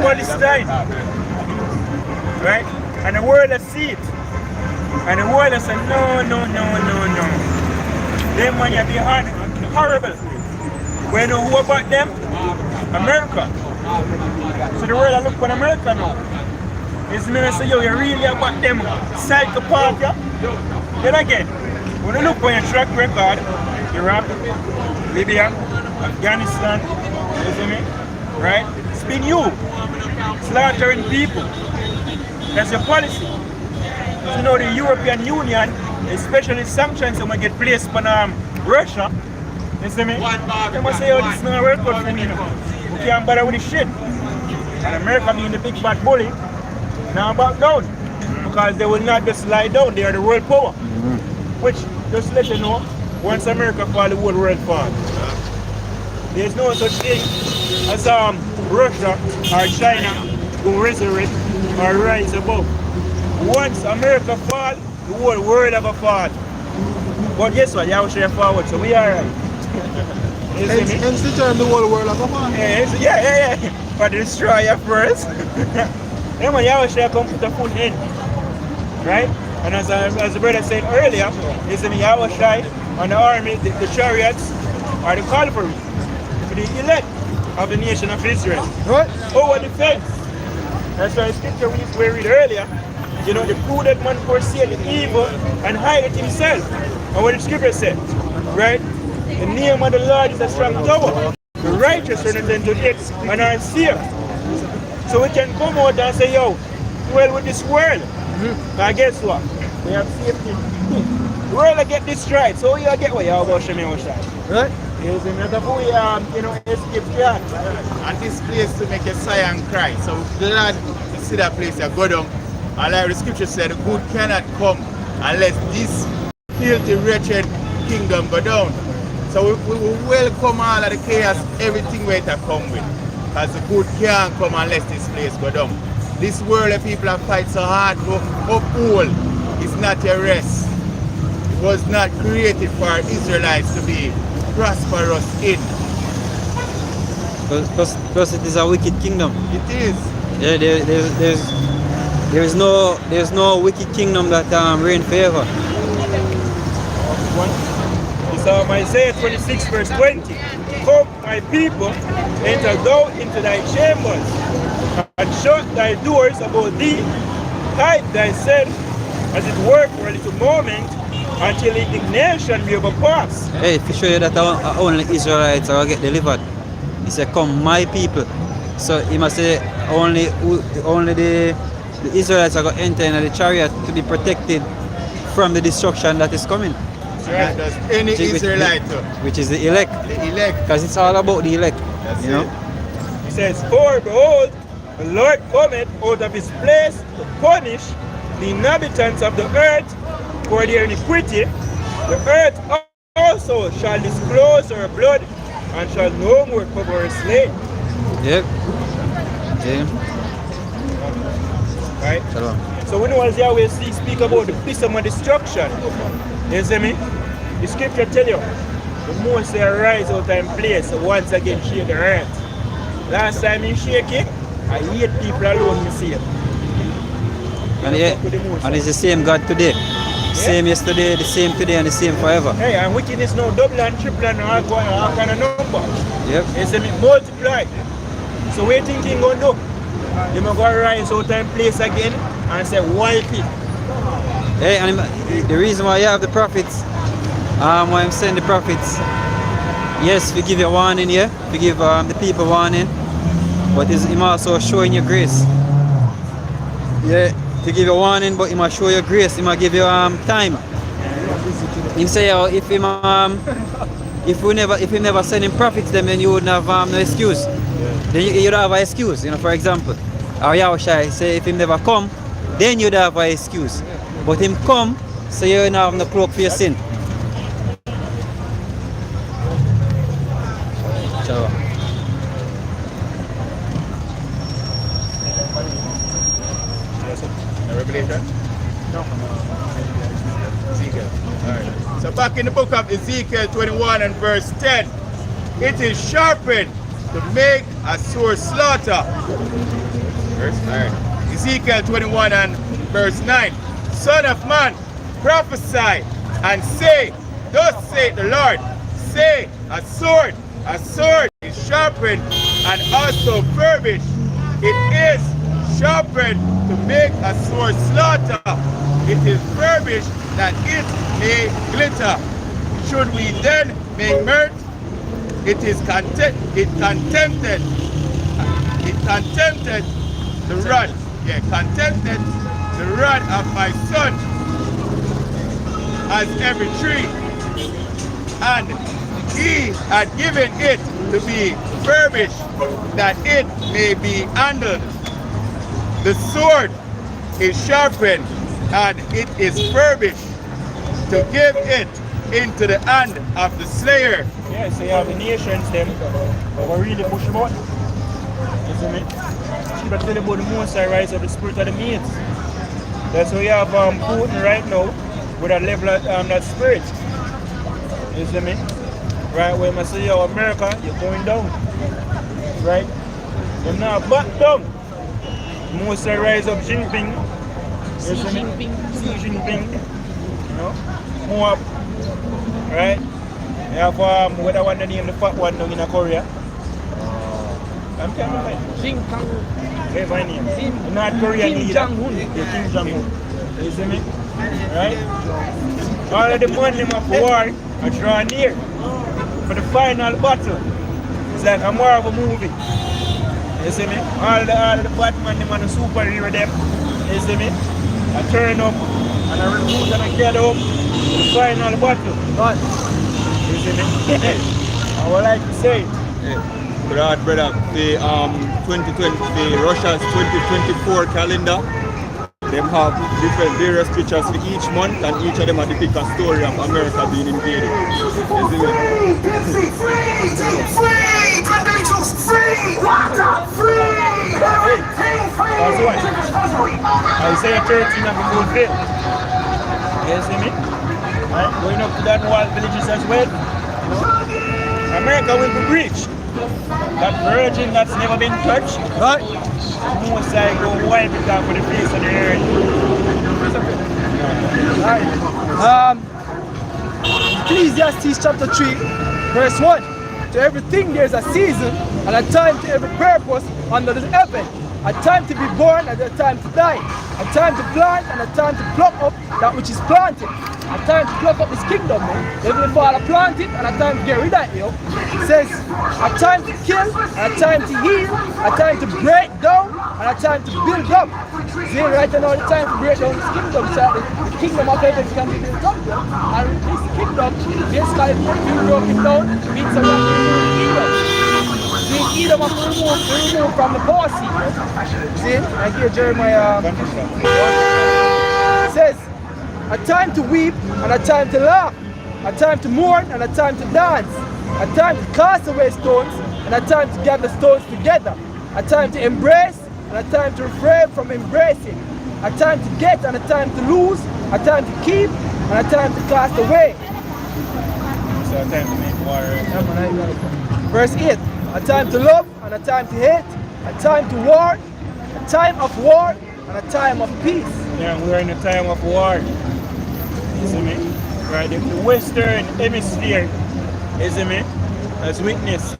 all this time. Right? And the world has seen it. And the world has said, no. Them man you be horrible. We know who about them? America. So the world look for America now. It's me say, yo, you really about them psychopath, yeah? Then again, when you look on your track record, Iraq, Libya, Afghanistan, you see me? Right? It's been you slaughtering people. That's your policy. So you know the European Union, especially sanctions that might get placed on Russia, you see me? They must say, oh, this is not work out for me now. We can't bother with this shit. And America being the big bad bully, now back down. Because they will not just lie down, they are the world power. Which, just let you know, once America fall, the whole world fall. There's no such thing as Russia or China will resurrect or rise above. Once America fall, the whole world ever fall. But guess what? You share forward, so we are right. Hence the term the whole world ever fall. Yeah. But destroy you first. Then when you share come put the foot in. Right? And as the brother said earlier, is in Yahushai and the army, the chariots are the cavalry for the elect of the nation of Israel. Right? Over the fence. That's why the scripture we read earlier, you know, the prudent man foresee the evil and hide it himself. And what the scripture said, right? The name of the Lord is a strong tower. The righteous run into it and are safe. So we can come out and say, yo, well with this world. Now guess what? We have safety. The world will get destroyed, so you get what you have about Shemi outside. Right? It's another way, escape track. And this place to make a sigh and cry. So glad to see that place you go down. And like the scripture said, the good cannot come unless this filthy, wretched kingdom go down. So we will welcome all of the chaos, everything where it come with. Because the good can't come unless this place go down. This world of people have fight so hard to uphold is not a rest. It was not created for Israelites to be prosperous in. Plus it is a wicked kingdom. It is. Yeah, there's no wicked kingdom that reign forever. It's Isaiah 26 verse 20. Come, my people, enter thou into thy chambers, and shut thy doors about thee. Hide thyself, as it were for a little moment, until indignation be overpassed. Hey, to show you that only Israelites are get delivered. He said, come, my people. So he must say only the Israelites are going to enter in the chariot to be protected from the destruction that is coming. Right. Does any Israelite, which is the elect. The elect. Because it's all about the elect. That's you know? It. He says, for behold, the Lord cometh out of his place to punish the inhabitants of the earth for their iniquity. The earth also shall disclose her blood and shall no more cover her slain. Yep. Yeah. Right? Shalom. So we know as Yahweh speak about the system of destruction. You see me? The scripture tell you, the most they rise out of place once again shake the earth. Last time he shake it, I 8 people alone me see it. And it's the same God today. Yeah. Same yesterday, the same today, and the same forever. Hey, and wickedness now double and triple and all kind of numbers. Yep. You see me? Multiply. So what you think he gonna do? They may go rise out of place again and say wipe it. Hey, and the reason why you have the prophets, why I'm saying the prophets, yes, we give you warning, yeah, we give the people warning, but him also showing you grace. Yeah, to give you warning, but he must show you grace, he must give you time. He say, if we never send him prophets, then you wouldn't have no excuse. Then you'd have an excuse, you know, for example. Or Yahushai say if he never come, then you'd have an excuse. But him come, so you don't have no cloak for your sin. Shalom. Revelation? No. Ezekiel. Alright. So back in the book of Ezekiel 21 and verse 10, it is sharpened to make a sore slaughter. Verse 9. Ezekiel 21 and verse 9. Son of man, prophesy and say, thus saith the Lord, say, a sword is sharpened and also furbished. It is sharpened to make a sword slaughter. It is furbished that it may glitter. Should we then make mirth? It contented the rod. Yeah, contented the rod of my son as every tree, and he had given it to be furbished, that it may be handled. The sword is sharpened, and it is furbished, to give it into the hand of the slayer. Yeah, so you have the nations them, but we really push them out. You see me? She but tell about the Most High rise of the spirit of the maids. That's why you have Putin right now with a level of that spirit. You see me? Right, when I say you America, you're going down. Right? You're now back down. Most High rise of Jinping. You see me? Xi Jinping. You know? More up. Right? You have what I want to name the fat one down in Korea. I'm telling you, man. Okay, my name. North Korean leader. Kim Jong-un. You see me? Right? All of the money of war are drawn near for the final battle. It's like a more of a movie. You see me? All of the Batman, the superhero them. You see me? I turn up and I recruit and I get up for the final battle. But, you see me? I would like to say it. Brother, the 2020, Russia's 2024 calendar, they have different various pictures for each month, and each of them have depict a story of America being invaded. That's why Isaiah 13 of the fulfilled. You see me? Right? Going up to that wall villages as well. America will be breached. That virgin that's never been touched, right? Most I go wipe it out for the face of the earth. Right. Ecclesiastes chapter 3, verse 1. To everything there is a season and a time to every purpose under the heaven. A time to be born and a time to die. A time to plant and a time to pluck up that which is planted. A time to pluck up his kingdom, man. Heavenly Father planted and a time to get rid of it, yo. It says a time to kill and a time to heal, a time to break down and a time to build up. See, right now the time to break down his kingdom, so the kingdom of heaven can be built up, yo. And this kingdom, this guy is broken down, means a kingdom. See, Edom have to remove from the bossy. See, and here Jeremiah says, a time to weep and a time to laugh, a time to mourn and a time to dance, a time to cast away stones and a time to gather stones together, a time to embrace and a time to refrain from embracing, a time to get and a time to lose, a time to keep and a time to cast away. So a time to make war. Verse 8, a time to love and a time to hate, a time to war, a time of war and a time of peace. Yeah, we're in a time of war. You see me? Right, the Western Hemisphere, you see me, has witnessed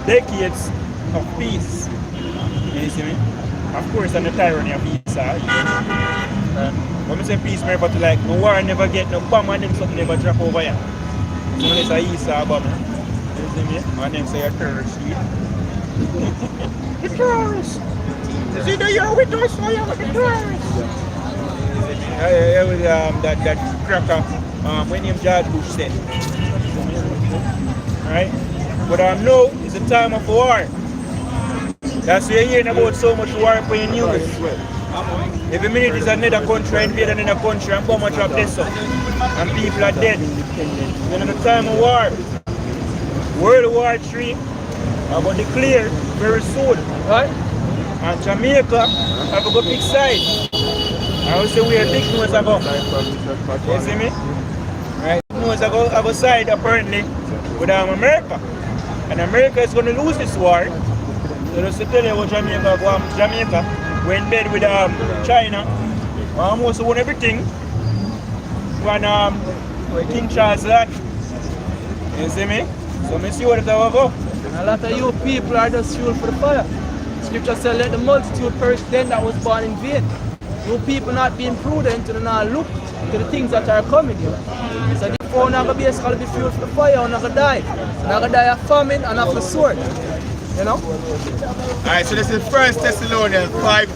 decades of peace. You see me? Of course, and the tyranny of Esau. When I say peace, I refer to like, no war never get no bomb and them something never drop over here. So when it's a Esau bomb, you see me? And them say a terrorist. The terrorists! Is it that you're with us or you're with the terrorists? That cracker, when him George Bush said. Right? But now is the time of war. That's why you're hearing about so much war for your news. Every minute is another country invading another country and bomb drop this up. And people are dead. We're in the time of war. World War III about to declare very soon. Right? And Jamaica have a go big side. I would say we are big nose ago. You see me? Right? Nose ago have a side apparently with America. And America is going to lose this war. So just to tell you what Jamaica go on Jamaica. went bed with China, almost won everything. When King Charles that, you see me? So me see what it will go. A lot of you people are just fuel for the fire. Scripture says, let the multitude perish then that was born in vain. You people not being prudent and not look to the things that are coming here. So therefore, we're not going to basically be fuel for the fire, we're not going to die. We're not going to die of famine and of the sword. You know? Alright, so this is 1 Thessalonians 5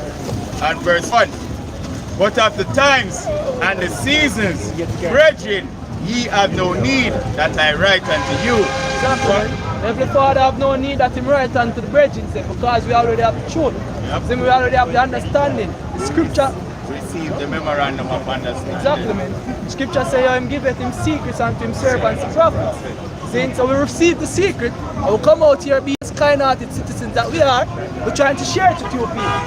and verse 1. But of the times and the seasons, brethren, ye have no need that I write unto you. Exactly. Every father have no need that him write unto the brethren, because we already have the truth. Then we already have the understanding. The scripture Receive the memorandum of understanding. exactly, man. Scripture say him giveth him secrets unto him servants and prophets. See? So we receive the secret and we come out here being kind-hearted citizens that we are. We're trying to share it with you people.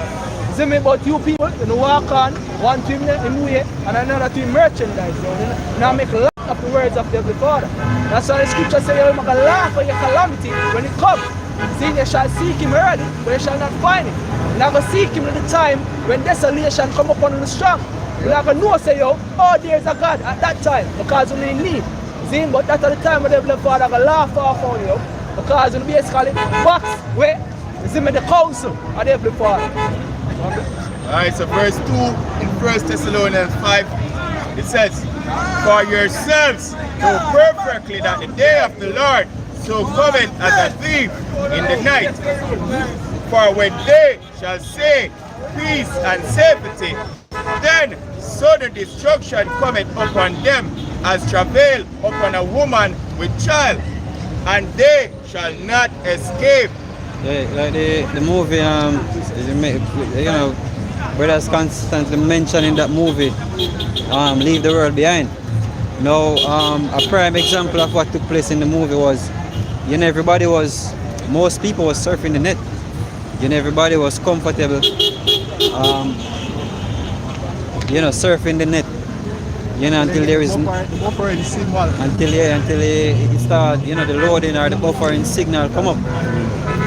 See me, but you people, you walk on, one to him way and another to him merchandise. You now make laugh of the words of the Heavenly Father. That's why the scripture say you make a laugh of your calamity when it comes. See, you shall seek him early, but you shall not find him. You're not going to seek him at the time when desolation come upon the strong. You're not going to know, say, yo, oh, there's a God at that time, because you're in need. See, but that's at the time when the Heavenly Father going to laugh off on you, because you're basically box where, see me, the council of the Heavenly Father. Alright, so verse 2 in 1 Thessalonians 5, it says, for yourselves know perfectly that the day of the Lord so cometh as a thief in the night. For when they shall say peace and safety, then sudden destruction cometh upon them as travail upon a woman with child, and they shall not escape. Yeah, like the movie, you know, brothers constantly mentioning that movie, Leave the World Behind. Now, a prime example of what took place in the movie was, you know, most people was surfing the net. You know, everybody was comfortable, you know, surfing the net. You know, until there is, until it start, you know, the loading or the buffering signal come up.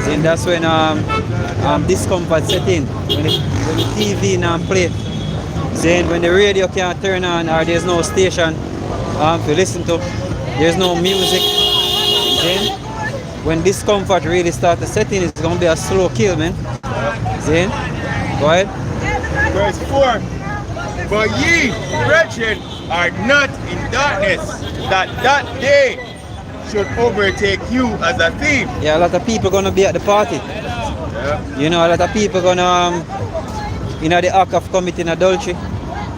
See, and that's when discomfort set in, when the TV now play. See, when the radio can't turn on or there's no station to listen to, there's no music. See, when discomfort really starts to set in, it's going to be a slow kill, man. See, go ahead. Verse 4, but ye, brethren, are not in darkness, that day should overtake you as a thief. Yeah, a lot of people gonna be at the party. Yeah. You know, a lot of people gonna, you know, the act of committing adultery,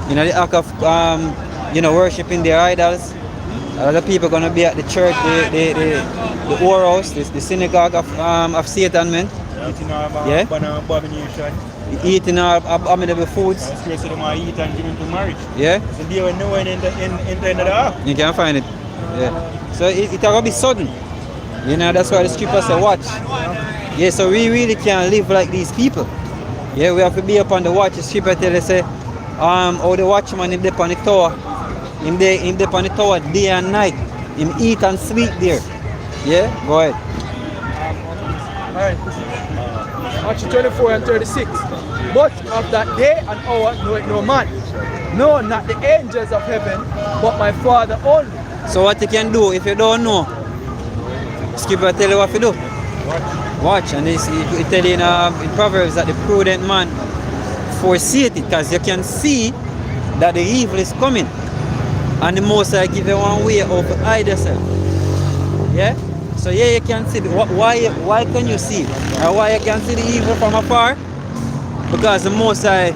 you know, the act of, you know, worshiping their idols. A lot of people gonna be at the church, the whorehouse, the synagogue of Satan, man. Yeah. Eating abominable foods. Especially them are eat and give into marriage. Yeah. So they will know in the end of the hour. You can't find it. Yeah. So it gonna be sudden. You know, that's why the scripture say watch. Yeah, so we really can't live like these people. Yeah, we have to be up on the watch. The scripture tell us say, how the watchman in the on the tower, in the on the tower day and night. Him eat and sleep there. Yeah, go ahead. Alright. Matthew 24 and 36. But of that day and hour knoweth no man, no, not the angels of heaven, but my Father only. So what you can do if you don't know? Scripture tell you what to do. Watch. And it tell you in Proverbs that the prudent man foreseeth it, because you can see that the evil is coming. And the Most High give you one way of hide yourself. Yeah? So yeah, you can see. Why can you see? Or why you can see the evil from afar? Because the Most High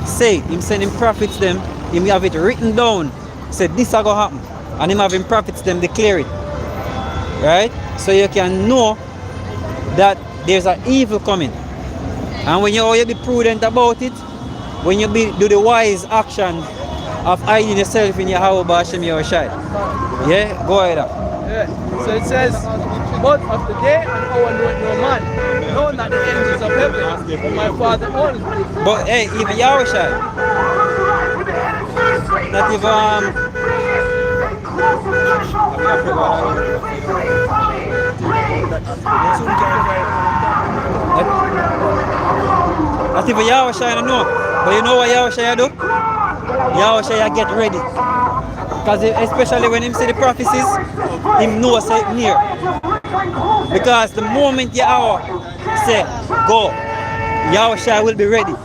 say, him sending prophets them, him have it written down, said this is going to happen. And him having prophets them declare it. Right? So you can know that there's an evil coming. And when you be prudent about it, when you do the wise action of hiding yourself in your house, Hashem Yahushai. Yeah? Go ahead. Yeah. So it says, but of the day and hour knoweth no man, no, not the angels of heaven, but my Father only. But hey, even Yahushai, not even that's But if Yahushua don't know, but you know what Yahushua do? Yahushua get ready. Because especially when him see the prophecies, him knows it near. Because the moment Yahweh say go, Yahushua will be ready.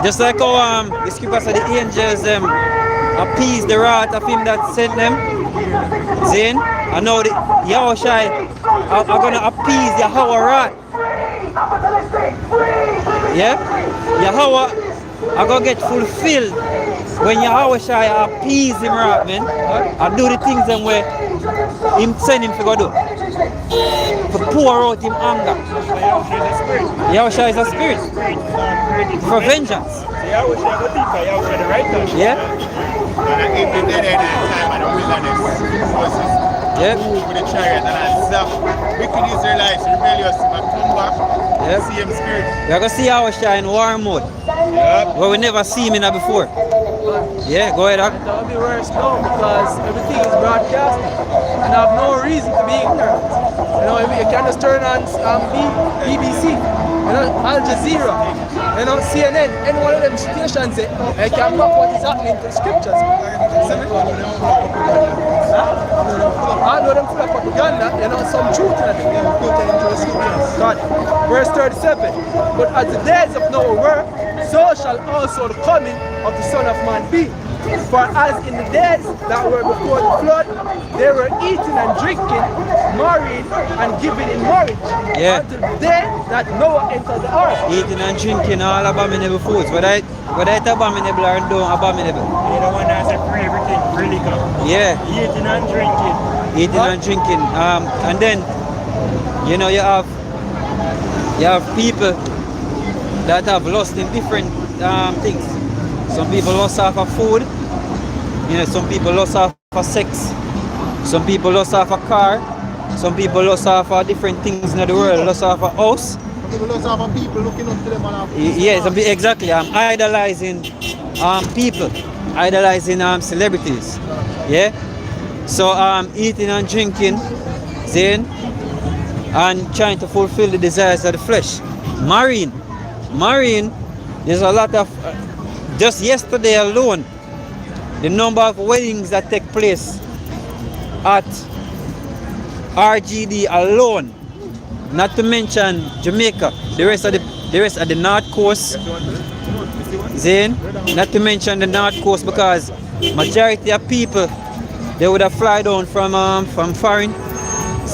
Just like how the scripture said the angels appease the wrath of him that sent them. Then I know the Yahushua are gonna appease Yahweh wrath. Yeah? Yahweh are gonna get fulfilled when Yahushua appease him wrath, man. And do the things them where him send him to go do. To pour out him anger. Yahushua is a spirit. For vengeance. Yeah? And if the dead end at time of the wilderness forces move with the chariot and stop wicked Israelites, rebellious, and come back, see him spirit. We're going to see Yahushua in war mode. Where we never see him in that before. Yeah, go ahead, Doc. That will be worse now because everything is broadcast and I have no reason to be ignorant. You know, you can just turn on BBC, you know, Al Jazeera, you know, CNN, any one of them stations, you can map what is happening to the scriptures. All of them full of propaganda, you know, some truth in it. God, verse 37. But as the days of Noah were, so shall also the coming of the Son of Man be. For as in the days that were before the flood, they were eating and drinking, marrying and giving in marriage, until the day that Noah entered the ark. Eating and drinking all abominable foods. Whether it's abominable or don't abominable. You're the one that's free everything, really come. Yeah. Eating and drinking. Eating and drinking. And then, you know, you have people that have lust in different things. Some people lust off of food. You know, some people lust off of sex. Some people lust off a car. Some people lust off of different things in the world. Lust off a house. Some people lust off of people looking up to them on yes, exactly. I'm idolizing people, idolizing celebrities. Yeah. So eating and drinking, then, and trying to fulfill the desires of the flesh. Marrying. There's a lot of. Just yesterday alone, the number of weddings that take place at RGD alone, not to mention Jamaica, the rest of the North Coast, then, not to mention the North Coast, because majority of people, they would have fly down from foreign,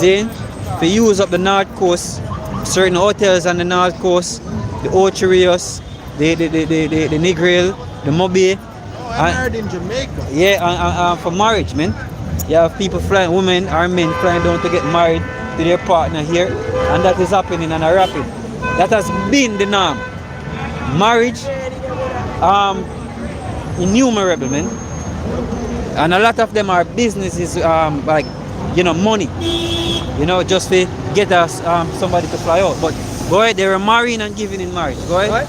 then, to use up the North Coast, certain hotels on the North Coast, the Ocherios, the Negril, the Mobi. I married in Jamaica. Yeah, for marriage, man. You have people flying, women or men flying down to get married to their partner here, and that is happening and are rapid. That has been the norm. Marriage, innumerable, man. And a lot of them are businesses, like, you know, money. You know, just to get us somebody to fly out. But go ahead, they were marrying and giving in marriage. Go ahead. Right?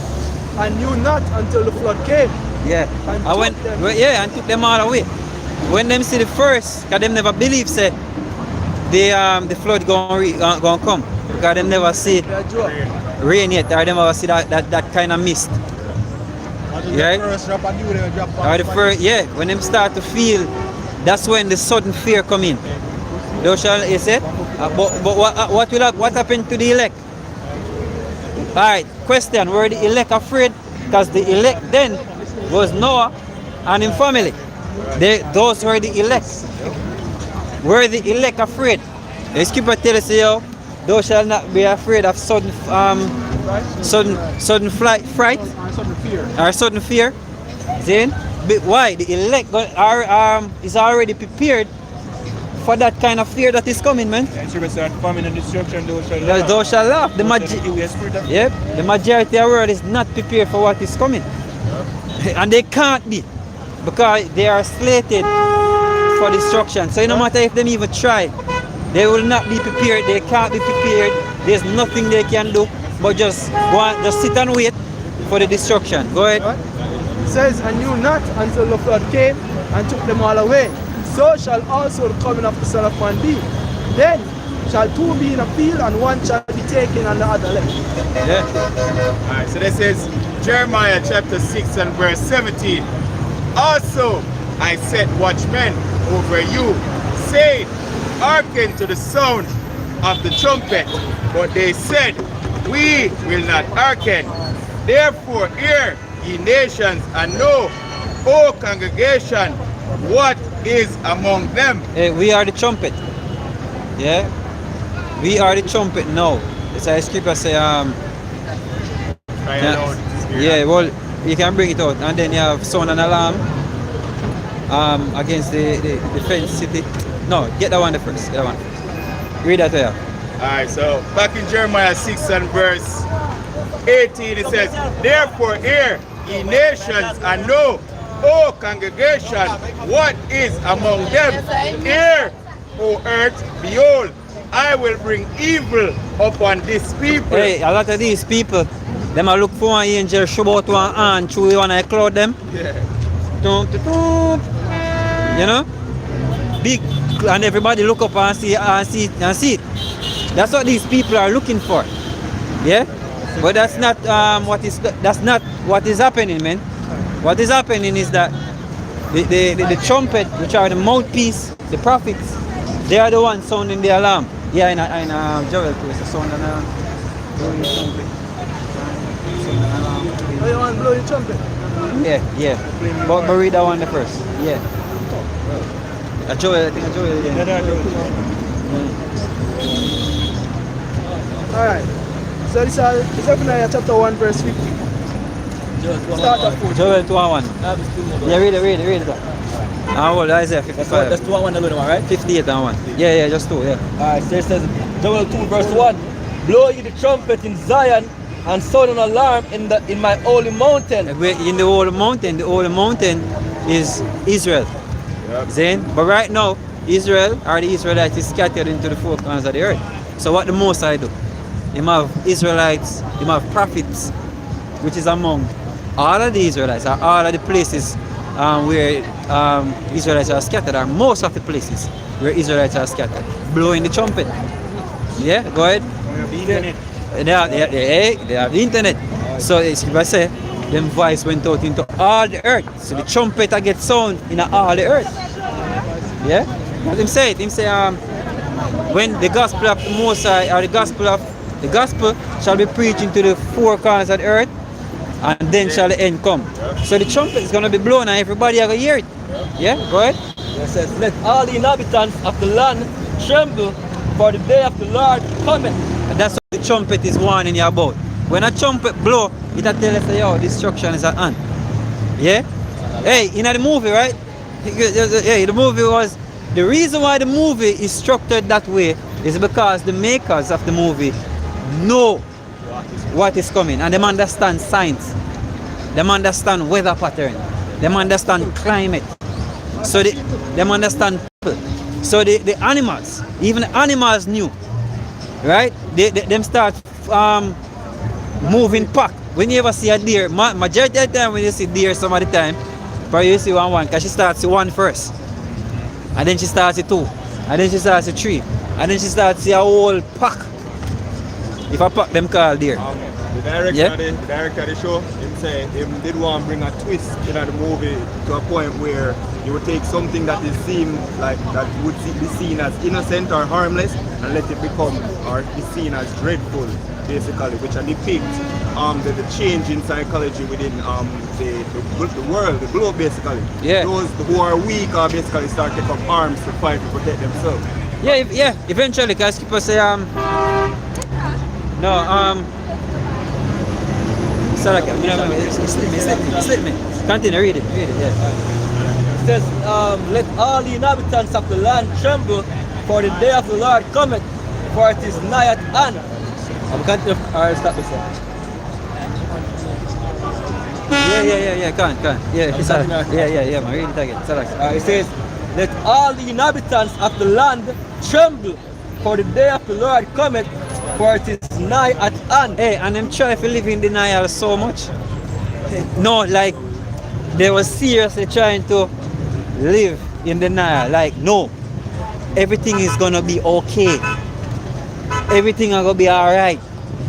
And knew not until the flood came. Yeah. And took them all away. When them see the first, because them never believe say the flood gonna come. Because them never see rain yet, or them never see that kind of mist. Right? Or the first, yeah, when them start to feel, that's when the sudden fear come in. Thou shall, you said? But what happened to the elect? Alright, question, were the elect afraid? Because the elect then was Noah and his family. Those were the elect. Were the elect afraid? The scripture tells you, thou shalt not be afraid of sudden fright or sudden fear. Then, why? The elect is already prepared for that kind of fear that is coming, man. Famine and destruction, thou shalt laugh. The majority of the world is not prepared for what is coming. And they can't be, because they are slated for destruction. So no matter if they even try, they will not be prepared. They can't be prepared. There's nothing they can do but just sit and wait for the destruction. Go ahead. It says, and knew not until the flood came and took them all away. So shall also the coming of the Son of Man be. Then shall two be in a field, and one shall be taking on the other left. Yeah. Alright, so this is Jeremiah chapter 6 and verse 17. Also, I set watchmen over you, saying, hearken to the sound of the trumpet. But they said, we will not hearken. Therefore, hear, ye nations, and know, O congregation, what is among them. Hey, we are the trumpet. Yeah. We are the trumpet now. It's a scripture say yeah, well, you can bring it out, and then you have sound and alarm against the defense city. No, get that one first. Get that one first. Read that there. Alright, so back in Jeremiah 6 and verse 18 it says, therefore hear, ye nations, and know, O congregation, what is among them. Hear, O earth, behold, I will bring evil upon this people. Hey, a lot of these people, them a look for an angel show out one hand through one of the cloud them. Yeah. You know? Big, and everybody look up and see it. That's what these people are looking for. Yeah? But that's not what is happening, man. What is happening is that the trumpet, which are the mouthpiece, the prophets, they are the ones sounding the alarm. Yeah, in Joel too, it's a sound and blowing the trumpet. Oh, you want to blow the trumpet? Yeah. But read that one first. Yeah. Joel, I think Joel. Yeah. Alright. So this is Zephaniah chapter 1 verse 50. Start at 4. Joel 2:1. Yeah, read it. Well, Isaiah 55. That's 2:1 alone, right? 58 and 1. Yeah, just 2, yeah. Alright, so it says, Joel 2 verse 1. Blow ye the trumpet in Zion and sound an alarm in my holy mountain. In the holy mountain is Israel. Yep. Then, but right now, Israel or the Israelites is scattered into the four corners of the earth. So what the Most High do? Him have Israelites, him have prophets, which is among all of the Israelites, or all of the places where Israelites are scattered, or most of the places where Israelites are scattered, blowing the trumpet. Yeah, go ahead. They have the internet. So if I say, them voice went out into all the earth. So the trumpeter gets sound in all the earth. Yeah? What him say? Him say when the gospel of the Most High, or the gospel shall be preaching to the four corners of the earth, and then shall the end come. So the trumpet is gonna be blown and everybody are gonna hear it. Yeah? Go ahead. It says, let all the inhabitants of the land tremble, for the day of the Lord cometh. And that's what the trumpet is warning you about. When a trumpet blow, it will tell us, yo, destruction is at hand. Yeah? Hey, in the movie, right? Yeah, the movie was, the reason why the movie is structured that way is because the makers of the movie know what is coming, and them understand science, them understand weather pattern, them understand climate, so them understand people. So the animals, even the animals knew, right? Them start moving pack. When you ever see a deer, majority of the time when you see deer, some of the time, probably you see one, because she starts with one first, and then she starts with two, and then she starts with three, and then she starts with a whole pack. If I pack them call deer. The director of the show, him say him did want to bring a twist in the movie to a point where you would take something that is seen like that would be seen as innocent or harmless and let it become or be seen as dreadful, basically, which depict the change in psychology within the world, the globe, basically. Yeah. Those who are weak are basically start to take up arms to fight to protect themselves. Yeah, eventually, because people say sorry, slip me. Continue, read it, yeah. It says, let all the inhabitants of the land tremble, for the day of the Lord cometh, for it is nigh at hand. I'm continue. Alright, stop this one. Yeah, can. Yeah, it's Something yeah, man, read it again. It says, let all the inhabitants of the land tremble, for the day of the Lord cometh, for it is nigh at hand. Hey, and them try to live in denial so much. No, like they were seriously trying to live in denial. Like, no, everything is gonna be okay. everything is gonna be alright.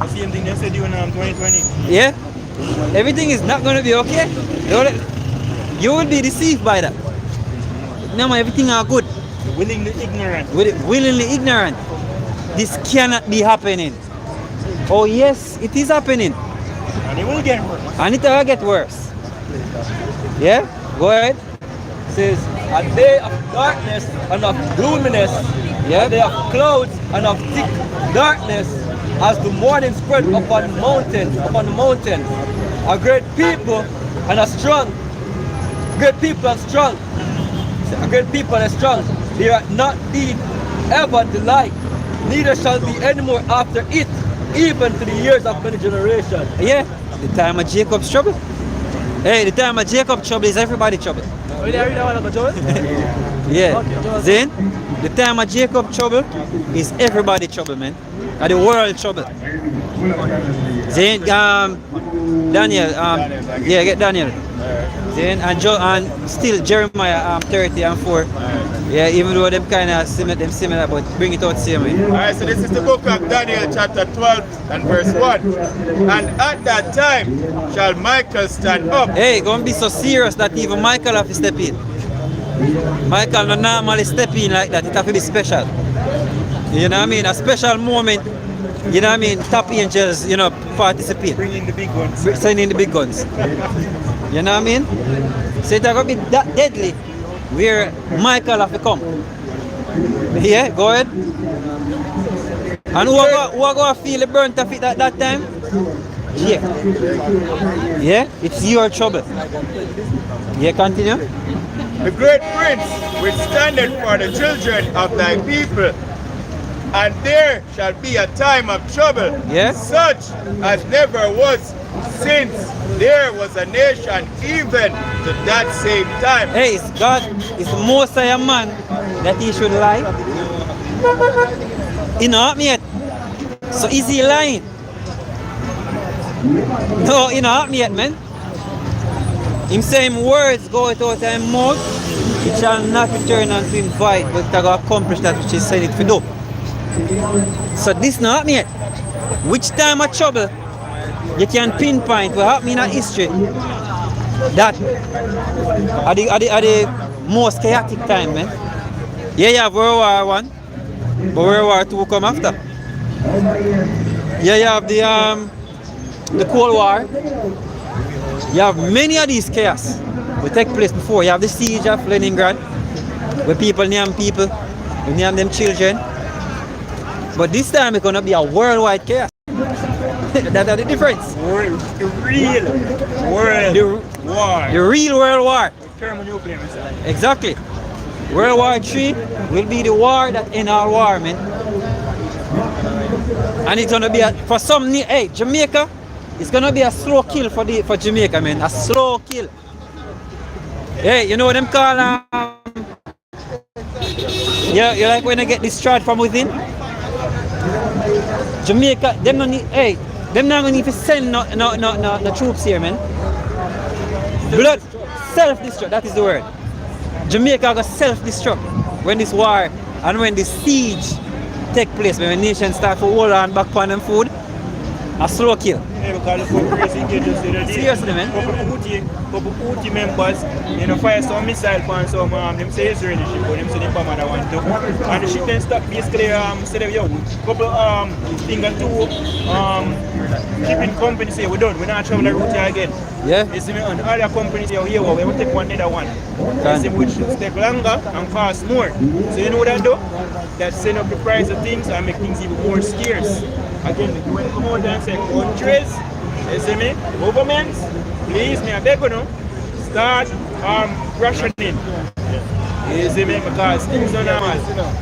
The same thing they said you in 2020. Yeah? Everything is not gonna be okay. You will be deceived by that. No man, everything are good. Willingly ignorant. Willingly ignorant. This cannot be happening. Oh yes, it is happening. And it will get worse. And it will get worse. Yeah? Go ahead. Says a day of darkness and of gloominess, Yeah. a day of clouds and of thick darkness, as the morning spread upon the mountains. A great people and a strong. Great people and strong. A great people and strong. They are not be ever the like, neither shall be any more after it, even to the years of many generations. Yeah. The time of Jacob's trouble. Hey, the time of Jacob's trouble is everybody trouble. Yeah. Then the time of Jacob's trouble is everybody trouble, man. And the world trouble. Then Daniel, yeah, get Daniel. Then and still Jeremiah 30:4. Yeah, even though them kind of similar, but bring it out same way. Alright, so this is the book of Daniel chapter 12 and verse 1. And at that time shall Michael stand up. Hey, gonna be so serious that even Michael have to step in. Michael not normally step in like that. It have to be special. You know what I mean? A special moment. You know what I mean? Top angels, you know, participate. Bring in the big ones. Send in the big guns. You know what I mean? So it's gonna be that deadly where Michael have to come. Yeah, go ahead. And who are gonna feel the burnt of it at that time? Jake. Yeah, it's your trouble. Yeah, continue. The great prince which standeth for the children of thy people. And there shall be a time of trouble, Yeah. such as never was since there was a nation even to that same time. Hey, it's God, it's the most high man that he should lie. You know what, mate? So is he lying? No, you know what, mate, man? Him saying words go out of his mouth, it shall not return unto him void, but it will accomplish that which he said it to do. So this not me. Which time of trouble you can pinpoint what happened in history that are the most chaotic time, man. Yeah, you have World War I, but World War II come after. Yeah, you have the Cold War. You have many of these chaos will take place before. You have the siege of Leningrad, where people name people, they name them children. But this time it's gonna be a worldwide chaos. That's the difference. The real world war. The real world war. Thermonuclear missile. Exactly. World War III will be the war that ends all war, man. And it's gonna be for some. Hey, Jamaica, it's gonna be a slow kill for Jamaica, man. A slow kill. Hey, you know what them call yeah, you like when I get destroyed from within? Jamaica, them not need, hey, them not gonna need to send no troops here, man. Blood, self-destruct, that is the word. Jamaica gonna self-destruct when this war and when this siege take place, when the nation start to hold on back on them food, a slow kill. Yeah, because the crazy engagement today. Seriously, man. Couple Houthi members, you know, fire some missile on some, them say Israeli ship, but them say the bomber that want to. And the ship then stop basically, say them, yo, couple, thing and two, shipping companies say, we're done, we're not traveling the route here again. Yeah. You see me, and other companies say, oh, here, well, we will take one another one. You see, which should take longer and cost more. So you know what that do? That send up the price of things and make things even more scarce. Again, when you come out and say countries, you see me, governments, please, me I beg you now, start rationing. You see me, because things don't normal.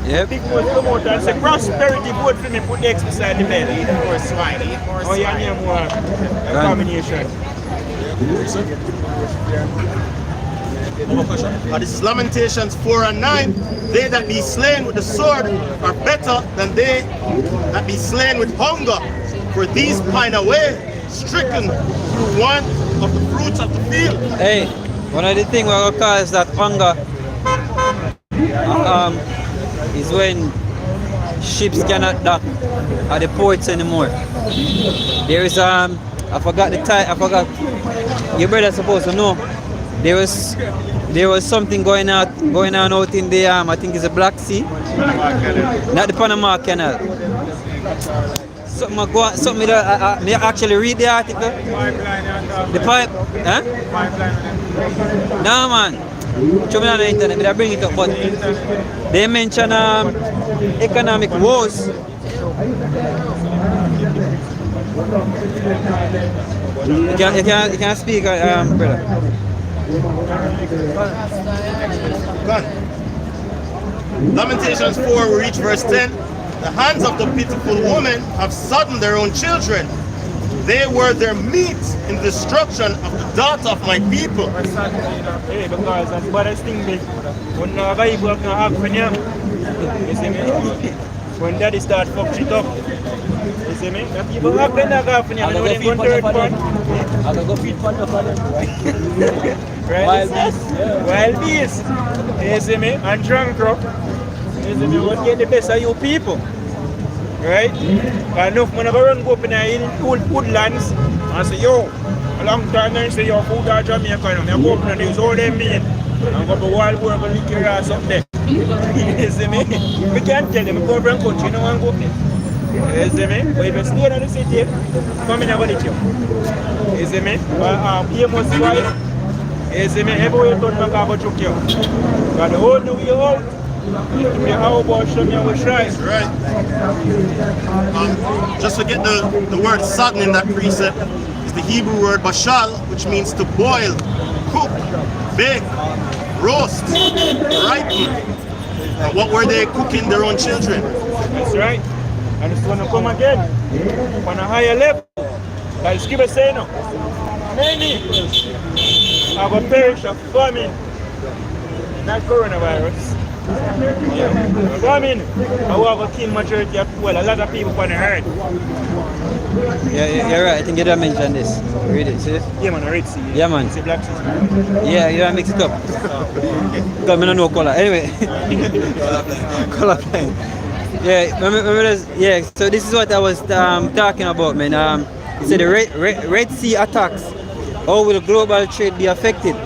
Yep. Big boys come out and say prosperity vote for me, put the X beside the bed. Eat more swine, eat more Oh, yeah, swine. yeah, more combination. This is Lamentations 4 and 9. They that be slain with the sword are better than they that be slain with hunger. For these pine away, stricken through one of the fruits of the field. Hey, one of the things we're gonna cause that hunger is when ships cannot dock at the ports anymore. There is I forgot the time. I forgot. Your brother's supposed to know. There was something going on out in the I think it's the Black Sea, not the Panama Canal. Something that I actually read the article. The pipe, huh? No man. Show me on the internet, but I bring it up. But they mention economic woes. You can speak, brother. Lamentations 4, we reach verse 10. The hands of the pitiful woman have soddened their own children. They were their meat in the destruction of the daughter of my people. Hey, because that's what I think when the Bible have for them. You see me? When daddy start fuck shit up. You see me? The people have been that for them. When they go third one. I can go feed fun for them. Wild beast. Wild beast. You see me? And drunk rock. You see me? What get the best of you people? Right? Enough man ever run go up in the woodlands and say, yo, a long time and say, yo, food are Jamaica, I go up and use all them meat and go to the wild world and lick your ass up there. You see me? We can't tell them, go over and country, no one go up there. You see me? But if you stay in the city, come in and go with you. You see me? You must fight. You see me? Everywhere you turn back, I go choke you. Because the whole new year out, how about show me how we try? Right. Just to get the word sodden in that precept is the Hebrew word bashal, which means to boil, cook, bake, roast, ripen. And what were they cooking their own children? That's right. And it's going to come again on a higher level. Like Skipper say no. Many are going to perish of famine, not coronavirus. Yeah. Famine, I will kill majority of people, a lot of people on the earth. Yeah, you're right. I think you don't mention this. Read it, see? Yeah, man, I read see. Yeah, man. It's a black sea. Yeah, you don't mix it up. Because I don't know color. Anyway. Color blind. Yeah, remember this? Yeah, so this is what I was talking about, man. He said the Red Sea attacks. How will global trade be affected?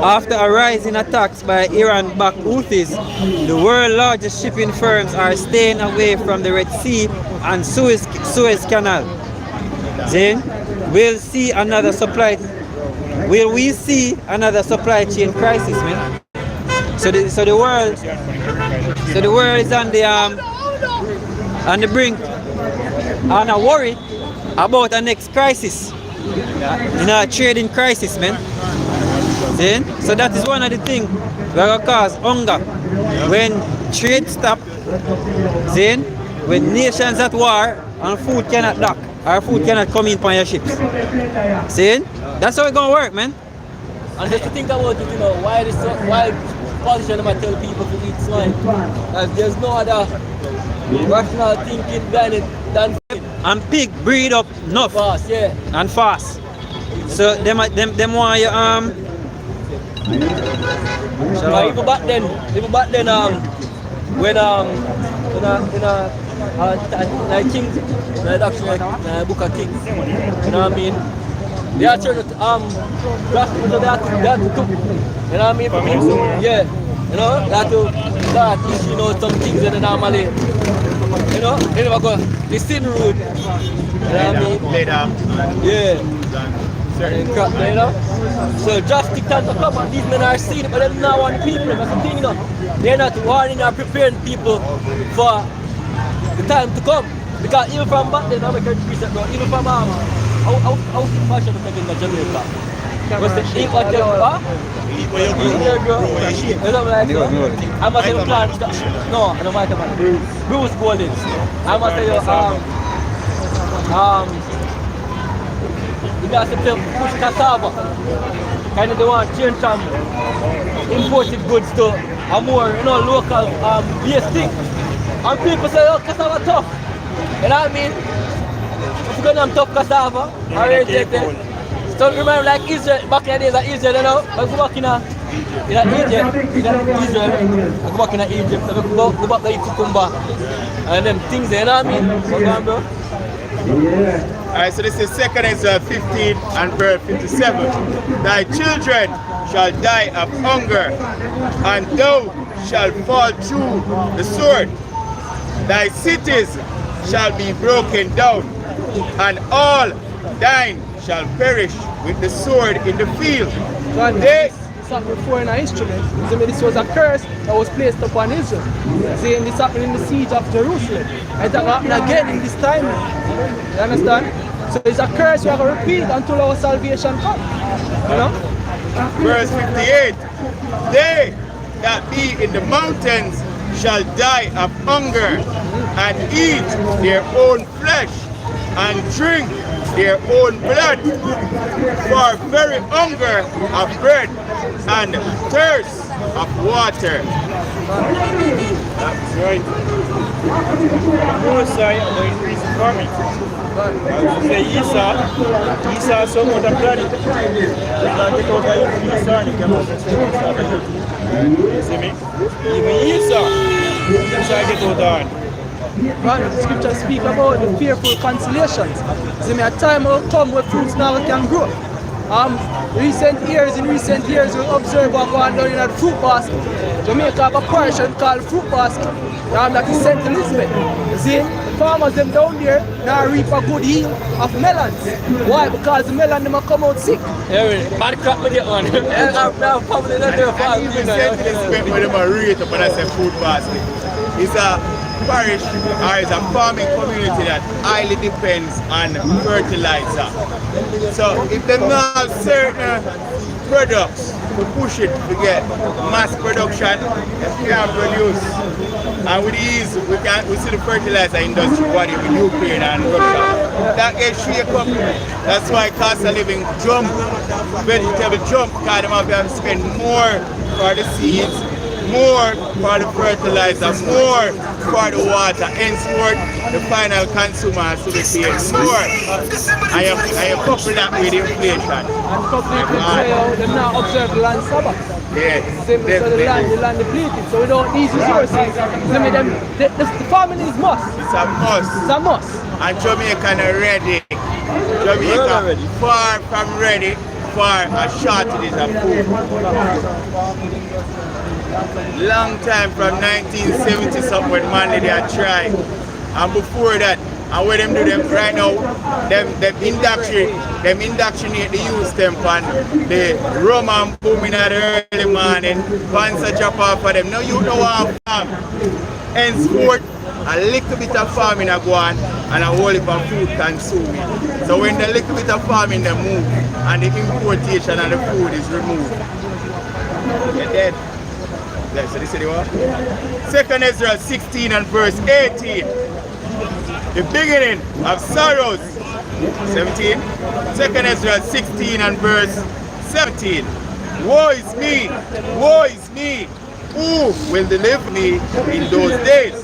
After a rise in attacks by Iran-backed Houthis, the world's largest shipping firms are staying away from the Red Sea and Suez Canal. Then, will we see another supply chain crisis, man? So the world is on the brink, and I worry about the next crisis, a trading crisis, man. See? So that is one of the things that will cause hunger. When trade stop, see? When nations at war and food cannot dock, or food cannot come in on your ships. See? That's how it's gonna work, man. And just to think about it, you know, why politicians might tell people to eat swine. As there's no other rational thinking behind it than and pig breed up enough fast, yeah. And fast. So them want you even back then when like Kings, like Book of Kings, you know what I mean? They are trying to they have to cook, you know what I mean? Yeah, you know, they have to start teaching some things that they normally, you know, they never go the sin route, you know what I mean? Later. Yeah. And crap, you know? So just take time to come and these men are seeing it, but they don't want people, that's the thing, you know. They're not warning or preparing people for the time to come. Because even from back then, I'm a country research, bro, even from how fashion is making in Jamaica. What's the eat what you want? Eat what you grow. You know like I must say plant. No, I don't like about Bruce Golden. I must say you got to push cassava. Kind of they want to change from imported goods to a more, you know, local based thing. And people say, oh, cassava tough. You know what I mean? If you're gonna have tough cassava, I reject it. So remember like Israel, back in the days of Israel, you know, I was working Israel, I go back in Egypt, I go back to Cucumber, and them things there, you know what I mean? What's on, bro? Alright, so this is 2nd Ezra 15 and verse 57. Thy children shall die of hunger, and thou shalt fall through the sword. Thy cities shall be broken down, and all thine shall perish with the sword in the field. This happened before in our instrument. This was a curse that was placed upon Israel. Saying this happened in the siege of Jerusalem. And that happened again in this time. You understand? So it's a curse we have to repeat until our salvation comes. You know? Verse 58. They that be in the mountains shall die of hunger, and eat their own flesh, and drink their own blood, for very hunger of bread and thirst of water. That's right. Most I will increase the farming. Say Esau somewhat of blood. It's like it over Esau and he came out and said, you see me? Even Esau get out on. Right, the scripture speak about the fearful consolations. See me, a time will come where fruits now can grow. Recent years we observe what going on in the fruit basket. Jamaica have a portion called fruit basket. That is St. Elizabeth. See, the farmers them down there now reap a good yield of melons. Why? Because the melon them come out sick. Yeah, bad crap me get one. I'm probably not there for And even St. Elizabeth where them are rate up when I say fruit basket. It's a parish or is a farming community that highly depends on fertilizer. So if they have certain products to push it to get mass production, they can't produce. And with ease, we see the fertilizer industry, what in Ukraine and Russia. That gets shake up. That's why cost of living jump, vegetable jump, because they have to spend more for the seeds, more for the fertilizer, more for the water, henceforth the final consumer has to be paid more. And you couple that with inflation. And couple it with them now observe the land Sabbath. Yeah, So the land depleted, so we don't need resources. The family is must. it's a must. It's a must. And Jamaica are ready. Jamaica far from ready for a shortage of food. Long time from 1970 something when Manly they had tried. And before that, and what them do them right now, them indoctrinate the youth them on the rum and boom in the early morning, pants a drop off for them. Now you know how farm. Henceforth, a little bit of farming a go on and a whole heap of food consuming. So when the little bit of farming they move and the importation of the food is removed, you're dead. So this is the one. 2nd Ezra 16 and verse 18. The beginning of sorrows. 17. 2nd Ezra 16 and verse 17. Woe is me, woe is me. Who will deliver me in those days?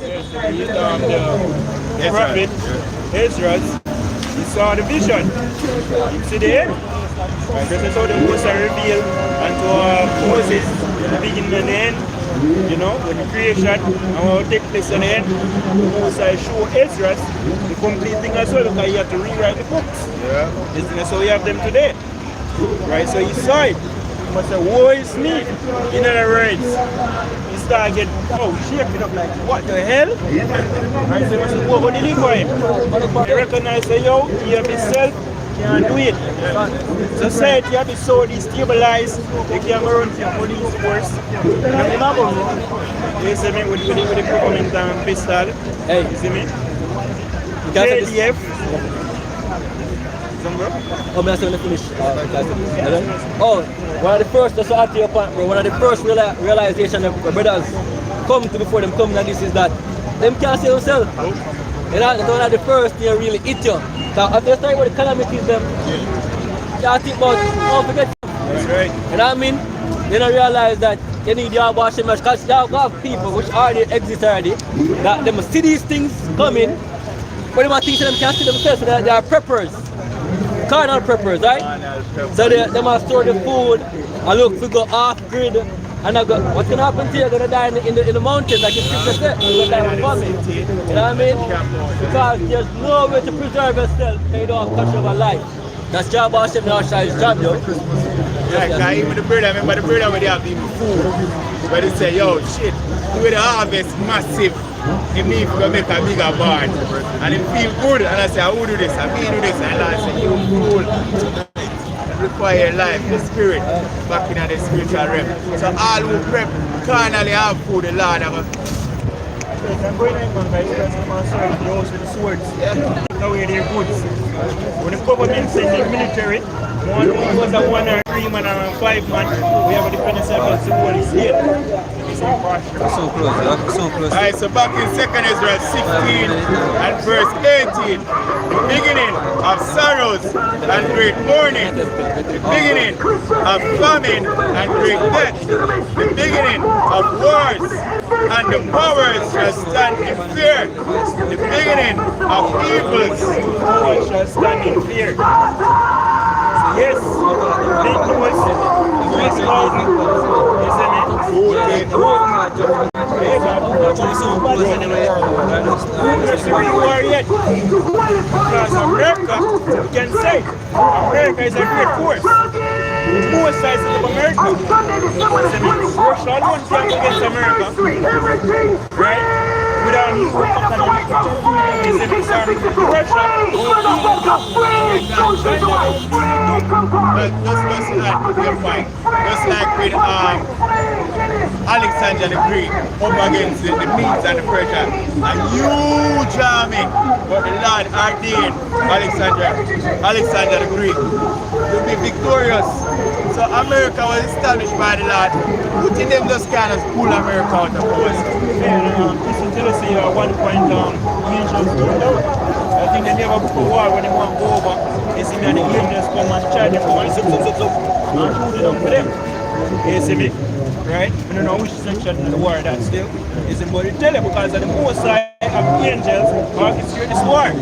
The prophet Ezra, he saw the vision. You see the end? Right, this is how the Most High revealed unto Moses the beginning and the end. You know, when the creation and what will take place in the end, the Most High show Ezra the complete thing as well, because he had to rewrite the books. Yeah. Isn't it? So we have them today. Right, so he saw it. He must say, woe is me. In other words, he started getting, shaking up like, what the hell? Right, so he must say, who will deliver him? He recognized, say, yo, he have himself, can't do it. Society have been so destabilized, they can't go run for police force. You see me with the government and pistol? Hey. You see me? JDF. Some Oh, man, I still finish. One of the first, that's what I tell you, bro. One of the first realization of brothers come to before them come like this is that them can't see themselves. You know, that's one of the first thing really hit you. So after you start with the calamities, them, you think about, forget. That's right. You know what I mean? They don't realize that you need your washing machine because you have people which already exist already, that they must see these things coming, but they might think them can't see themselves, so they are preppers. carnal preppers, right? So they must store the food and look to go off grid. And I go, what's gonna happen to you? You're gonna die in the mountains, like the scripture said. You're gonna die with famine. You know what I mean? Because there's no way to preserve yourself and you don't have control over life. That's job of Hashem, not his job, yo. Yeah, even the brother, remember the brother where they have the food. But they say, yo, shit, the way the harvest massive, he need to make a bigger barn. And he feel good. And I say, I will do this, I will do this. And I say, you fool. Require life, the spirit, back in the spiritual realm. So all who prep carnally have food, the Lord have a... I'm going in on guys, because I'm outside the house with the swords. Now we're their goods. When the government send the military, one was a 1 or 3 man and 5 man, we have a defense against the whole state. It's impartial. So close, so close. Alright, so back in 2nd Ezra 16 and verse 18, the beginning of sorrows and great mourning, the beginning of famine and great death, the beginning of wars, and the powers shall stand in fear, the beginning of evils, Powers shall stand in fear. So yes, big news, first love, isn't it? There's no war yet. Because America, you can say, America is a great force. Both sides of America. Russia alone can't against America. Right? Without you, Russia, just like with Alexander the Greek up against the Medes and the Persians, a huge army, but the Lord ordained Alexander the Greek to be victorious. So America was established by the Lord. Putting them just kind of pull America out of power. Listen to us here at one point, angels come down. I think they never book a war when they want to go over. They see me and the angels come and charge them over and zup, zup, zup, zup, and shoot it up for them. You see me? Right? I don't know which section of the war that's still. You see, but they tell you because of the most side of angels orchestrate this war.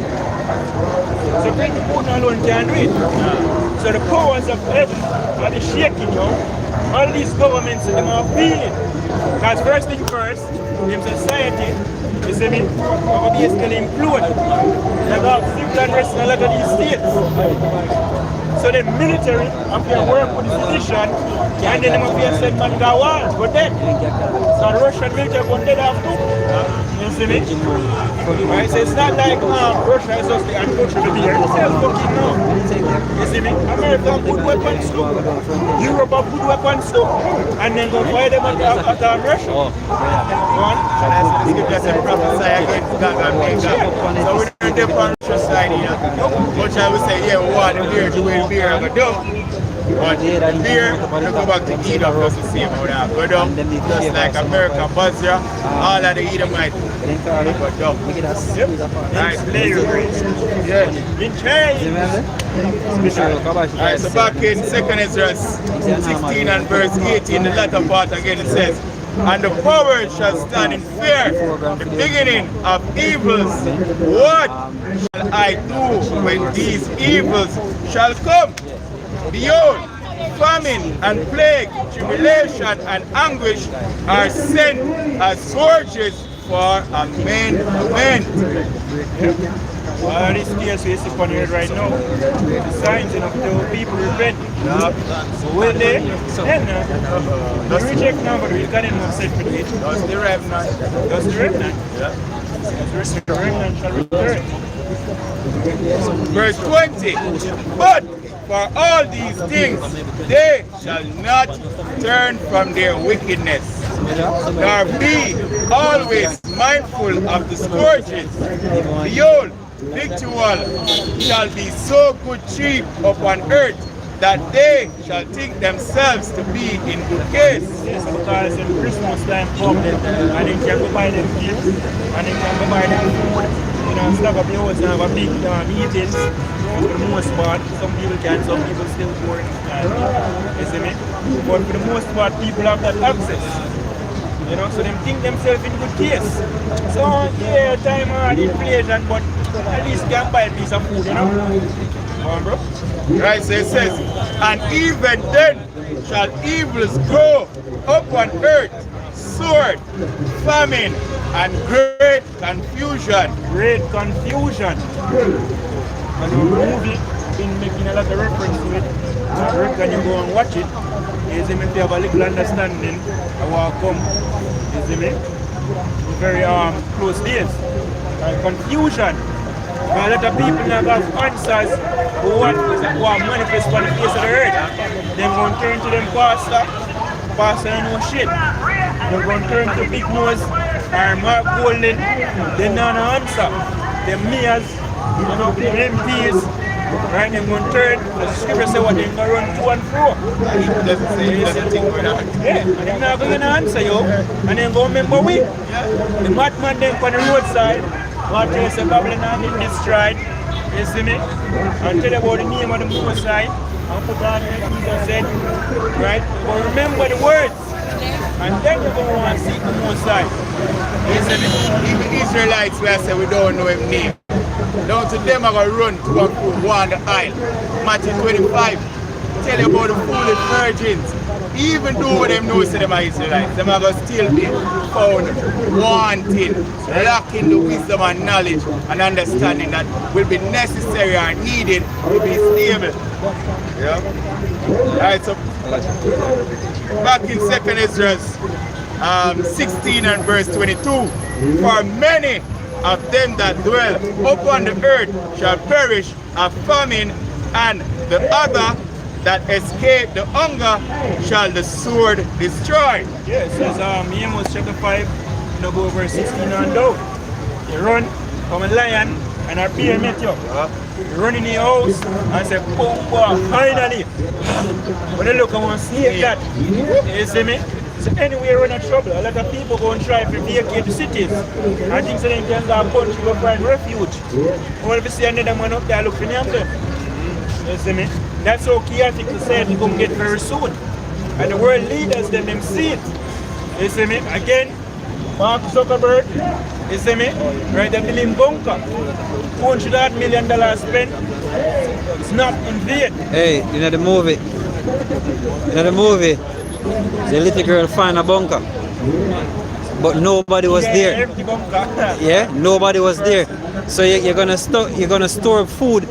So Great Putin alone can't do it. So the powers of heaven are the shaking, yo. All these governments, them are feeling. Because first thing first, in society, you see me, will basically implode. They got civil unrest in a lot of these states. So the military have to work with the physician, and then they have to send man to war, but then, so the Russian military got dead after. You see me? Right? So it's not like Russia is just the untouchable here. It's just fucking no. You see me? America have good weapons too. Europe have good weapons too. And then go fight them at Russia. One. And that's the scripture said prophesy against God and make God. So we don't depend on Russia side, you know. Much I would say, yeah, we want the beer to win beer and go down. But beer, we go back to Edom just to see how that go down. Just like America, Bosnia, all of the Edomites go down. Yep. Nice. Yeah. In change. Alright, so back in 2nd Ezra 16 and verse 18, the latter part again it says, and the power shall stand in fear, the beginning of evils. What shall I do when these evils shall come? Behold, famine and plague, tribulation and anguish are sent as scourges for amendment. This case we see on here right now, the signs enough to people repent. Will they? Then they reject now, but we got enough set for it. That's the remnant. That's the remnant. Yeah. The remnant shall return. Verse 20. But for all these things, they shall not turn from their wickedness, nor be always mindful of the scourges. Behold, victual shall be so good cheap upon earth that they shall think themselves to be in good case. Yes, because in Christmas time come, and they can go buy them gifts, and they can go buy them food. You know, stock up the house and have a big meetings. For the most part, some people can, some people still work. You see me? But for the most part, people have that access. You know, so they think themselves in good case. So, yeah, time hard, inflation, but at least you can buy a piece of food, you know? Come on, bro. Right, so it says, and even then shall evils grow upon earth, sword, famine, and great confusion. Great confusion. And the movie been making a lot of reference to it. I reckon you go and watch it. You see me, if you have a little understanding of what come. You see me? Very close days. Confusion. A lot of people now have answers for what manifests on the face of the earth. They're going to turn to them pastor. Pastor ain't no shit. They're going to turn to Big Nose or Mark Golden. They don't answer. The mayors, you know, the MPs, right? They're going to turn. The scripture say what they're going to run to and fro. It doesn't say anything with that. Yeah, and they're not going to answer you. And then go remember we. The madman them on the roadside. What you say Babylon in this stride, you see me? And tell about the name of the Most High and put on what Jesus said, right? But remember the words, and then you're going to want to seek the Most High. You see me? Even Israelites where I say we don't know him name. Down to them are going to run to and fro, go on the aisle. Matthew 25, tell you about the foolish virgins. Even though them know say them are Israelites, them are going to still be found wanting, lacking the wisdom and knowledge and understanding that will be necessary and needed to be stable. Yeah? Alright, so back in 2nd Ezra 16 and verse 22, for many of them that dwell upon the earth shall perish of famine, and the other that escape the hunger shall the sword destroy. Yeah, it says Amos chapter 5, no go verse 16 and down. You run from a lion and a bear met you. You run in the house and say, boom, boom, finally. When you look, I want to see that. You see me? So anyway, you're in trouble. A lot of people go and try to vacate the cities. I think so they can go and punch you find refuge. All of you see another man up there look for them. You see me? That's how chaotic society come get very soon. And the world leaders them see it. You see me? Again, Mark Zuckerberg, you see me? Right, the million bunker. $400 million spent. It's not in vain. Hey, you know the movie? The little girl find a bunker. But nobody was there. Empty bunker. Yeah, nobody was there. So you're gonna store food,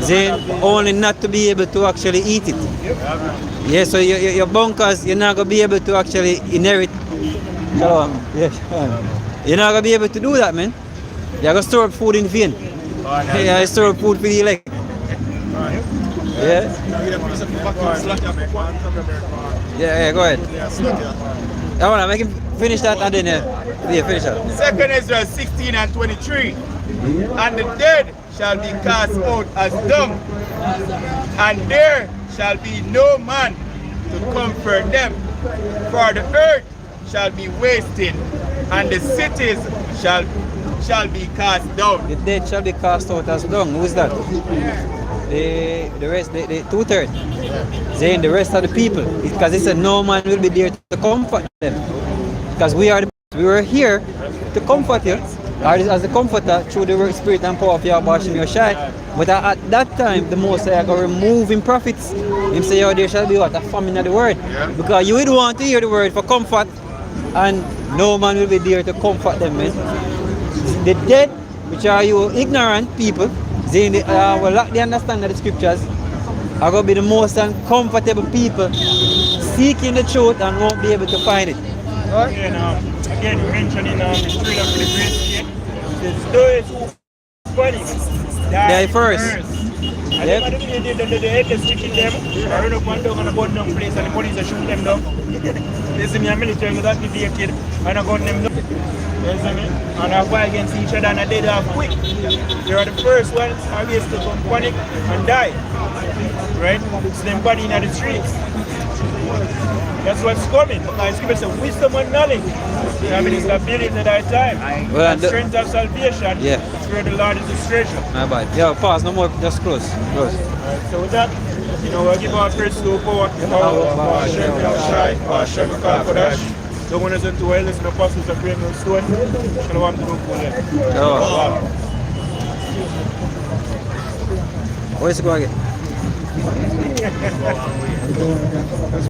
then only not to be able to actually eat it. Yeah, so your bunkers, you're not gonna be able to actually inherit. You're not gonna be able to do that, man. You're gonna store food in vain. Yeah, you store food for the elect. Yeah, go ahead. I wanna make him finish that and then finish that. 2nd Ezra 16 and 23. And the dead shall be cast out as dung, and there shall be no man to comfort them. For the earth shall be wasted, and the cities shall be cast down. The dead shall be cast out as dung. Who is that? The rest, the 2/3. Saying the rest of the people, because it said no man will be there to comfort them. Because we were here to comfort you, as the comforter through the word, spirit and power of Yahweh Hashem Yoshai. But at that time, the Most High going to remove him prophets. Him say, oh, there shall be what? A famine of the word. Yeah. Because you would want to hear the word for comfort, and no man will be there to comfort them, man. The dead, which are you ignorant people, they will lack the understanding of the scriptures, are going to be the most uncomfortable people seeking the truth and won't be able to find it. Again, you mentioned in the street of the great state, those who funny die first. And yep. The head is sticking them, I run up one dog and I gun down place and the police are shooting them down. They see me a military, that be a kid, and I gun them down. You see me? And I fight against each other and I dead off quick. They are the first ones always to come panic and die. Right? So them body in the streets. That's what's coming. Because give us a wisdom and knowledge. I mean, it's the ability at that time. Well, and strength of salvation. Yeah. It's where the Lord is his treasure. My bad. Yeah, pause. No more. Just close. Close. Right, so with that, you know, we'll give our praise to power. The one is into well, listen to apostles of great no stone. And I want to do for them. Where's it going again?